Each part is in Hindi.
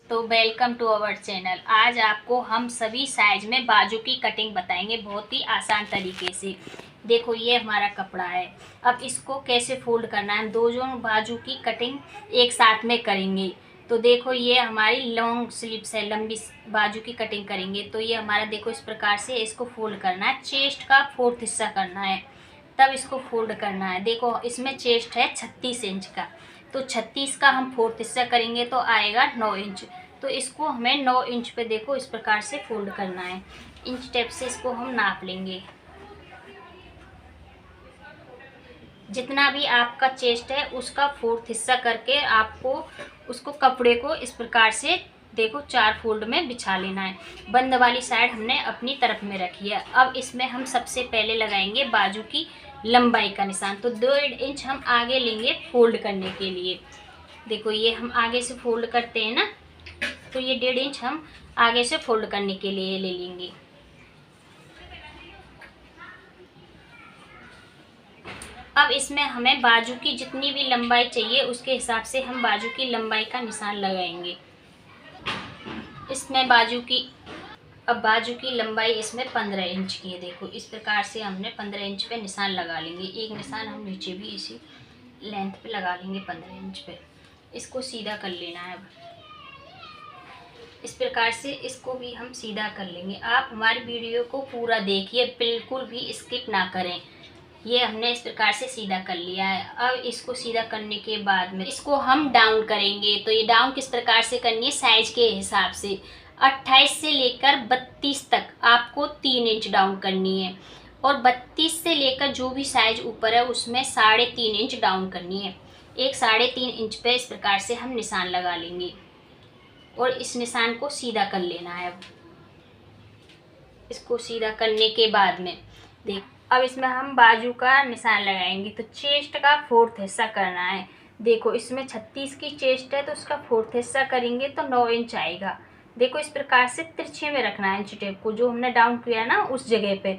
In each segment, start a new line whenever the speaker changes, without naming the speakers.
तो वेलकम टू अवर चैनल। आज आपको हम सभी साइज में बाजू की कटिंग बताएंगे बहुत ही आसान तरीके से। देखो ये हमारा कपड़ा है। अब इसको कैसे फोल्ड करना है, हम दो जो बाजू की कटिंग एक साथ में करेंगे। तो देखो ये हमारी लॉन्ग स्लीव्स है, लंबी बाजू की कटिंग करेंगे। तो ये हमारा देखो इस प्रकार से इसको फोल्ड करना है, चेस्ट का 4th हिस्सा करना है, तब इसको फोल्ड करना है। देखो इसमें चेस्ट है 36 इंच का, तो 36 का हम 4th हिस्सा करेंगे तो आएगा 9 इंच। तो इसको हमें 9 इंच पे देखो इस प्रकार से फोल्ड करना है। इंच टेप से इसको हम नाप लेंगे। जितना भी आपका चेस्ट है उसका 4th हिस्सा करके आपको उसको कपड़े को इस प्रकार से देखो 4 फोल्ड में बिछा लेना है। बंद वाली साइड हमने अपनी तरफ में रखी है। अब इसमें हम सबसे पहले लगाएंगे बाजू की लंबाई का निशान। तो 2.5 इंच हम आगे लेंगे फोल्ड करने के लिए। देखो ये हम आगे से फोल्ड करते हैं ना, तो ये 1.5 इंच हम आगे से फोल्ड करने के लिए ले लेंगे। अब इसमें हमें बाजू की जितनी भी लंबाई चाहिए उसके हिसाब से हम बाजू की लंबाई का निशान लगाएंगे। इसमें बाजू की लंबाई इसमें 15 इंच की है। देखो इस प्रकार से हमने 15 इंच पे निशान लगा लेंगे। एक निशान हम नीचे भी इसी लेंथ पे लगा लेंगे 15 इंच पे। इसको सीधा कर लेना है। अब इस प्रकार से इसको भी हम सीधा कर लेंगे। आप हमारी वीडियो को पूरा देखिए, बिल्कुल भी स्किप ना करें। ये हमने इस प्रकार से सीधा कर लिया है। अब इसको सीधा करने के बाद में इसको हम डाउन करेंगे। तो ये डाउन किस प्रकार से करनी है, साइज के हिसाब से 28 से लेकर 32 तक आपको 3 इंच डाउन करनी है, और 32 से लेकर जो भी साइज ऊपर है उसमें 3.5 इंच डाउन करनी है। एक 3.5 इंच पे इस प्रकार से हम निशान लगा लेंगे और इस निशान को सीधा कर लेना है। अब इसको सीधा करने के बाद में देख, अब इसमें हम बाजू का निशान लगाएंगे। तो चेस्ट का 4th हिस्सा करना है। देखो इसमें 36 की चेस्ट है तो उसका 4th हिस्सा करेंगे तो 9 इंच आएगा। देखो इस प्रकार से तिरछे में रखना है इंच टेप को, जो हमने डाउन किया ना उस जगह पे।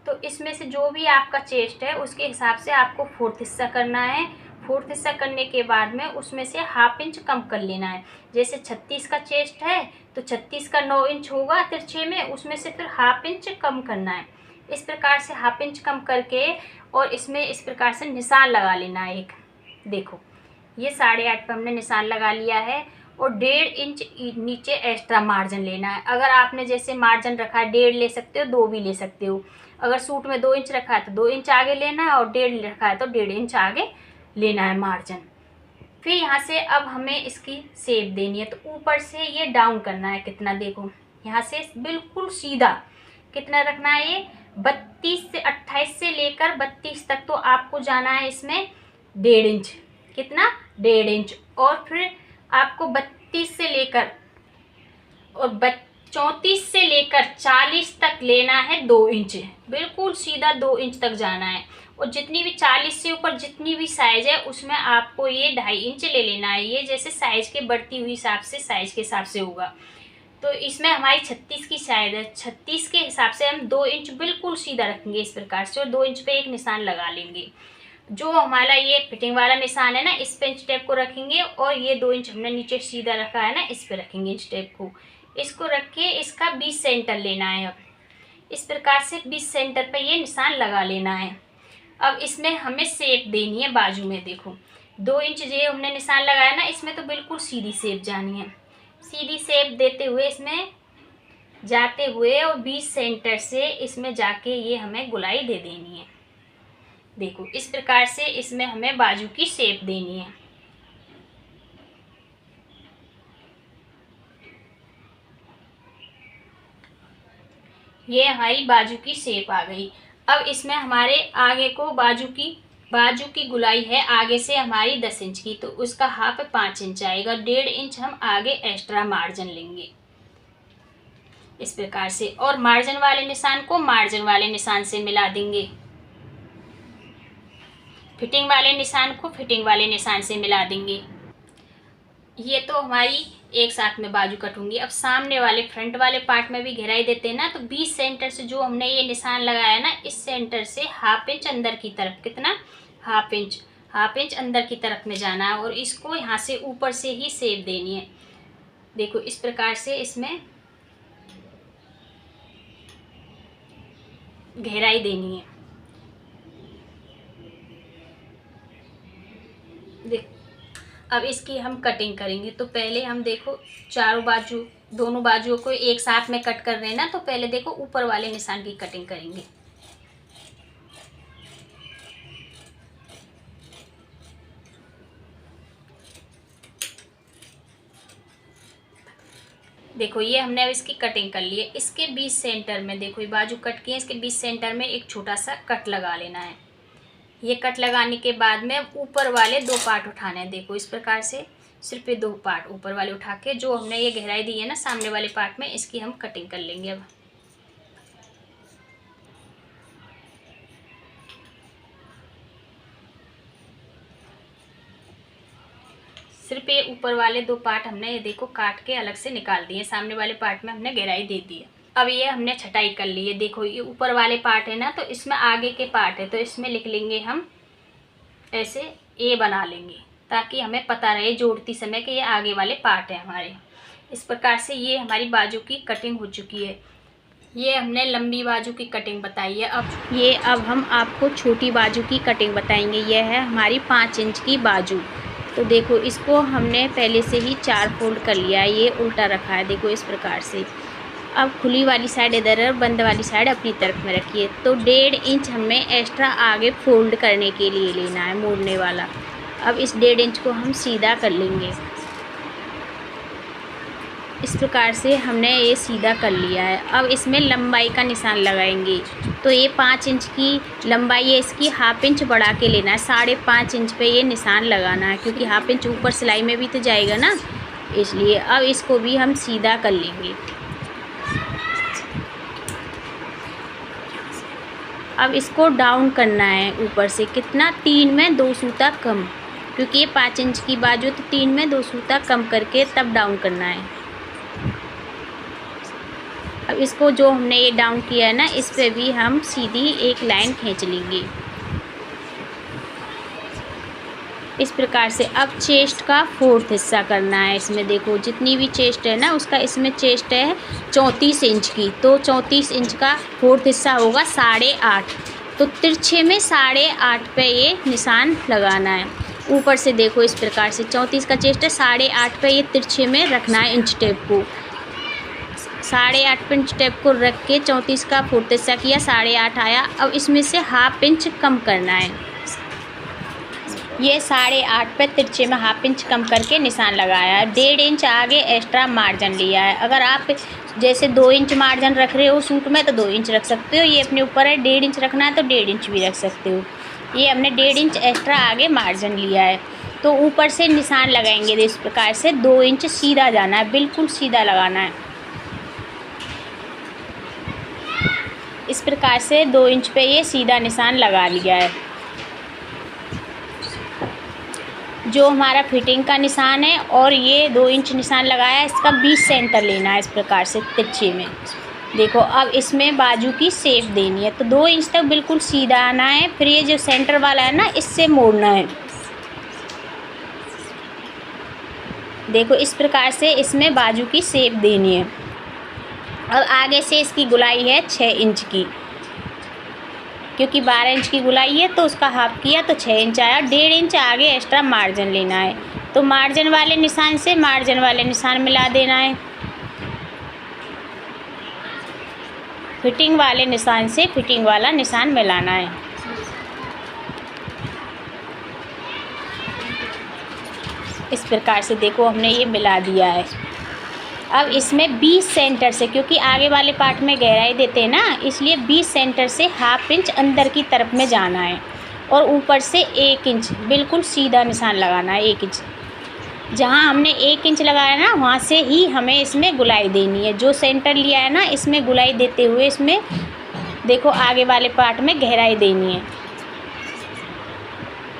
तो इसमें से जो भी आपका चेस्ट है उसके हिसाब से आपको 4th हिस्सा करना है। 4th हिस्सा करने के बाद में उसमें से 1/2 इंच कम कर लेना है। जैसे 36 का चेस्ट है तो 36 का 9 इंच होगा तिरछे में, उसमें से फिर 1/2 इंच कम करना है। इस प्रकार से 1/2 इंच कम करके और इसमें इस प्रकार से निशान लगा लेना है एक। देखो ये 8.5 पे हमने निशान लगा लिया है, और 1.5 इंच नीचे एक्स्ट्रा मार्जिन लेना है। अगर आपने जैसे मार्जिन रखा है 1.5 ले सकते हो, 2 भी ले सकते हो। अगर सूट में 2 इंच रखा है तो 2 इंच आगे लेना है, और 1.5 रखा है तो 1.5 इंच आगे लेना है मार्जिन। फिर यहाँ से अब हमें इसकी शेप देनी है। तो ऊपर से ये डाउन करना है कितना, देखो यहाँ से बिल्कुल सीधा कितना रखना है, ये 32 से 28 से लेकर 32 तक तो आपको जाना है इसमें 1.5 इंच। कितना, 1.5 इंच। और फिर आपको 32 से लेकर और 34 से लेकर 40 तक लेना है 2 इंच। बिल्कुल सीधा 2 इंच तक जाना है। और जितनी भी 40 से ऊपर जितनी भी साइज है उसमें आपको ये 2.5 इंच ले लेना है। ये जैसे साइज के बढ़ती हुई हिसाब से साइज के हिसाब से होगा। तो इसमें हमारी 36 की साइज है, 36 के हिसाब से हम 2 इंच बिल्कुल सीधा रखेंगे इस प्रकार से, और 2 इंच पे एक निशान लगा लेंगे। जो हमारा ये फिटिंग वाला निशान है ना, इस पे इंच टेप को रखेंगे, और ये 2 इंच हमने नीचे सीधा रखा है ना, इस पे रखेंगे इंच टेप को। इसको रख के इसका 20 सेंटर लेना है। अब इस प्रकार से 20 सेंटर पे ये निशान लगा लेना है। अब इसमें हमें शेप देनी है बाजू में। देखो 2 इंच जो हमने निशान लगाया ना, इसमें तो बिल्कुल सीधी शेप जानी है। सीधी शेप देते हुए इसमें जाते हुए और 20 सेंटर से इसमें जाके ये हमें गुलाई दे देनी है। देखो इस प्रकार से इसमें हमें बाजू की शेप देनी है। ये हमारी बाजू की शेप आ गई। अब इसमें हमारे आगे को बाजू की गुलाई है आगे से हमारी 10 इंच की, तो उसका हाफ 5 इंच आएगा। 1.5 इंच हम आगे एक्स्ट्रा मार्जिन लेंगे इस प्रकार से, और मार्जिन वाले निशान को मार्जिन वाले निशान से मिला देंगे। फिटिंग वाले निशान को फिटिंग वाले निशान से मिला देंगे। ये तो हमारी एक साथ में बाजू कट होंगी। अब सामने वाले फ्रंट वाले पार्ट में भी घेराई देते हैं ना, तो 20 सेंटर से जो हमने ये निशान लगाया ना, इस सेंटर से 1/2 इंच अंदर की तरफ, कितना, 1/2 इंच अंदर की तरफ में जाना है, और इसको यहाँ से ऊपर से ही शेप देनी है। देखो इस प्रकार से इसमें गहराई देनी है। देख अब इसकी हम कटिंग करेंगे। तो पहले हम देखो चारों बाजू, दोनों बाजुओं को एक साथ में कट कर रहे हैं ना, तो पहले देखो ऊपर वाले निशान की कटिंग करेंगे। देखो ये हमने अब इसकी कटिंग कर ली है। इसके बीच सेंटर में देखो ये बाजू कट किए, इसके बीच सेंटर में एक छोटा सा कट लगा लेना है। ये कट लगाने के बाद में अब ऊपर वाले 2 पार्ट उठाने हैं। देखो इस प्रकार से सिर्फ ये 2 पार्ट ऊपर वाले उठा के, जो हमने ये गहराई दी है ना सामने वाले पार्ट में, इसकी हम कटिंग कर लेंगे। अब सिर्फ ये ऊपर वाले 2 पार्ट हमने ये देखो काट के अलग से निकाल दिए। सामने वाले पार्ट में हमने गहराई दे दी है। अब ये हमने छटाई कर ली है। देखो ये ऊपर वाले पार्ट है ना, तो इसमें आगे के पार्ट है, तो इसमें लिख लेंगे हम ऐसे ए बना लेंगे, ताकि हमें पता रहे जोड़ती समय कि ये आगे वाले पार्ट है हमारे। इस प्रकार से ये हमारी बाजू की कटिंग हो चुकी है। ये हमने लंबी बाजू की कटिंग बताई है। अब हम आपको छोटी बाजू की कटिंग बताएंगे। यह है हमारी 5 इंच की बाजू। तो देखो इसको हमने पहले से ही 4 फोल्ड कर लिया है। ये उल्टा रखा है देखो इस प्रकार से। अब खुली वाली साइड इधर और बंद वाली साइड अपनी तरफ में रखिए। तो 1.5 इंच हमें एक्स्ट्रा आगे फोल्ड करने के लिए लेना है, मोड़ने वाला। अब इस 1.5 इंच को हम सीधा कर लेंगे। इस प्रकार से हमने ये सीधा कर लिया है। अब इसमें लंबाई का निशान लगाएंगे। तो ये 5 इंच की लंबाई है, इसकी ½ इंच बढ़ा के लेना है। 5.5 इंच पे ये निशान लगाना है, क्योंकि ½ इंच ऊपर सिलाई में भी तो जाएगा ना, इसलिए। अब इसको भी हम सीधा कर लेंगे। अब इसको डाउन करना है ऊपर से, कितना 3 में 2 सूता कम, क्योंकि ये 5 इंच की बाजू, तो 3 में 2 सूता कम करके तब डाउन करना है। अब इसको जो हमने ये डाउन किया है ना, इस पे भी हम सीधी एक लाइन खींच लेंगे इस प्रकार से। अब चेस्ट का 4th हिस्सा करना है। इसमें देखो जितनी भी चेस्ट है ना, उसका इसमें चेस्ट है 34 इंच की, तो 34 इंच का 4th हिस्सा होगा 8.5। तो तिरछे में 8.5 पे ये निशान लगाना है। ऊपर से देखो इस प्रकार से 34 का चेस्ट है, 8.5 पे ये तिरछे में रखना है इंच टेप को। 8.5 पे इंच टेप को रख के 34 का 4th हिस्सा किया, 8.5 आया। अब इसमें से ½ इंच कम करना है। ये 8.5 पे तिरछे में ½ इंच कम करके निशान लगाया है। 1.5 इंच आगे एक्स्ट्रा मार्जिन लिया है। अगर आप जैसे 2 इंच मार्जिन रख रहे हो सूट में, तो 2 इंच रख सकते हो। ये अपने ऊपर है, 1.5 इंच रखना है तो 1.5 इंच भी रख सकते हो। ये हमने 1.5 इंच एक्स्ट्रा आगे मार्जिन लिया है। तो ऊपर से निशान लगाएंगे इस प्रकार से। 2 इंच सीधा जाना है, बिल्कुल सीधा लगाना है। इस प्रकार से 2 इंच पे ये सीधा निशान लगा लिया है। जो हमारा फिटिंग का निशान है और ये 2 इंच निशान लगाया है, इसका 20 सेंटर लेना है इस प्रकार से तिरछे में। देखो अब इसमें बाजू की शेप देनी है, तो 2 इंच तक बिल्कुल सीधा आना है। फिर ये जो सेंटर वाला है ना, इससे मोड़ना है। देखो इस प्रकार से इसमें बाजू की शेप देनी है। अब आगे से इसकी गुलाई है 6 इंच की, क्योंकि 12 इंच की गुलाई है, तो उसका हाफ किया तो 6 इंच आया। 1.5 इंच आगे एक्स्ट्रा मार्जिन लेना है। तो मार्जिन वाले निशान से मार्जिन वाले निशान मिला देना है। फिटिंग वाले निशान से फिटिंग वाला निशान मिलाना है। इस प्रकार से देखो हमने ये मिला दिया है। अब इसमें 20 सेंटर से, क्योंकि आगे वाले पार्ट में गहराई देते हैं ना, इसलिए 20 सेंटर से ½ इंच अंदर की तरफ में जाना है। और ऊपर से 1 इंच बिल्कुल सीधा निशान लगाना है। 1 इंच जहाँ हमने 1 इंच लगाया ना, वहाँ से ही हमें इसमें गुलाई देनी है। जो सेंटर लिया है ना, इसमें गुलाई देते हुए इसमें देखो आगे वाले पार्ट में गहराई देनी है।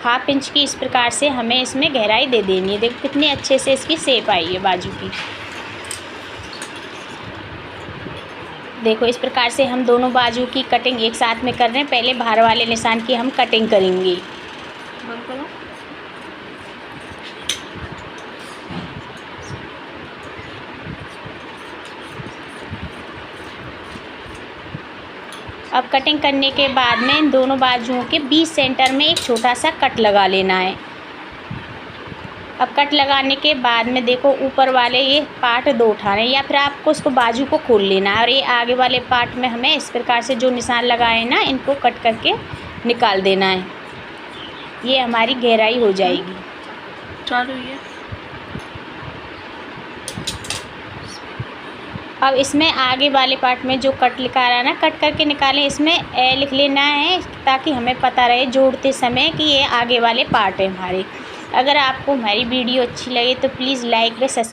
½ इंच की इस प्रकार से हमें इसमें गहराई दे देनी है। देखो कितने अच्छे से इसकी शेप आई है बाजू की। देखो इस प्रकार से हम दोनों बाजू की कटिंग एक साथ में कर रहे हैं। पहले बाहर वाले निशान की हम कटिंग करेंगे। अब कटिंग करने के बाद में इन दोनों बाजुओं के बीच सेंटर में एक छोटा सा कट लगा लेना है। अब कट लगाने के बाद में देखो ऊपर वाले ये पार्ट 2 उठाने हैं या फिर आपको उसको बाजू को खोल लेना है और ये आगे वाले पार्ट में हमें इस प्रकार से जो निशान लगाए ना इनको कट करके निकाल देना है। ये हमारी गहराई हो जाएगी।
चालू ये
अब इसमें आगे वाले पार्ट में जो कट लिखा रहा है ना, कट करके निकालें। इसमें ए लिख लेना है ताकि हमें पता रहे जोड़ते समय कि ये आगे वाले पार्ट है हमारे। अगर आपको हमारी वीडियो अच्छी लगे तो प्लीज़ लाइक व सब्सक्राइब